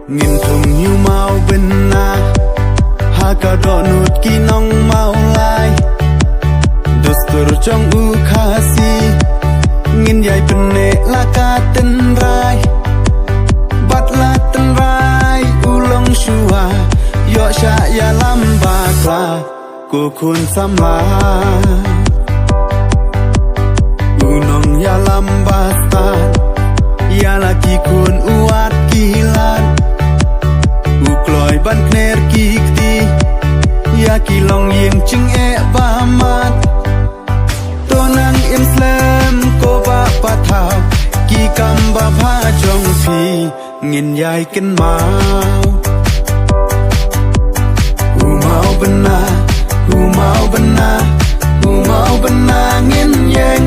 Nghìn thùng như mau bên na ha cả đọ nụt kỳ nong mau lai Dostur trong u khasi Nghìn dạy bên nệ la ca tên rai Bắt la tên rai u long shua Yo sha ya lam ba kla Cô khôn xăm la U nong ya lam ba stan Ya la ki khôn u at ki lan Loi ban kner ki kti ya ki long yeng ching e ba mat to nang Islam ko ba pa thao ki kam ba pha chong phi ngin yai ken mau hu mau bana hu mau bana hu mau bana ngin yeng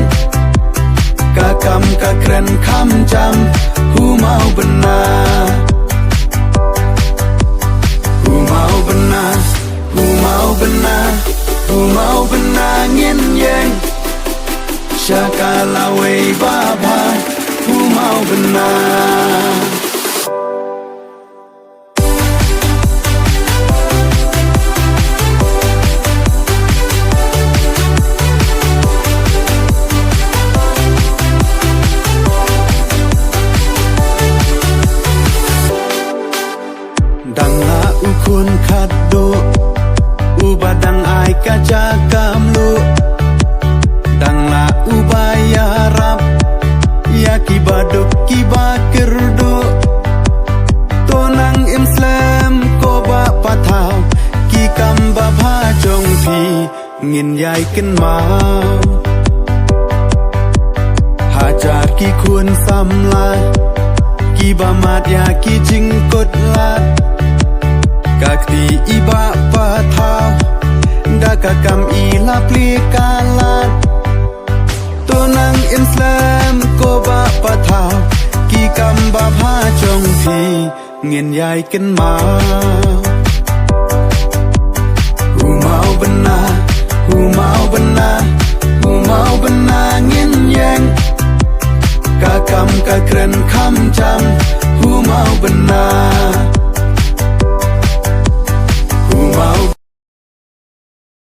ka kam ka kren kham jam hu mau bana Hu mau bana nghiên yang Shaka la wei ba ba Hu mau bana Dang la u khun khat do Ubadang ai kaca kamlu Dang la ubaya rap Ya kibaduk kibakerdu Tonang Islam ko ba patau Ki kamba bha jong phi Ngin yai ken mau Hajar ki khun samla Ki ba mat ya ki jing kot lat Kakti iba patau Daka kam ila plikalat Tonang Islam ko ba patau Ki kam ba pha chong phi Ngin yai ken mau Hu mau bana Hu mau bana Hu mau bana ngin yang Ka kam ka kren kham jam Hu mau bana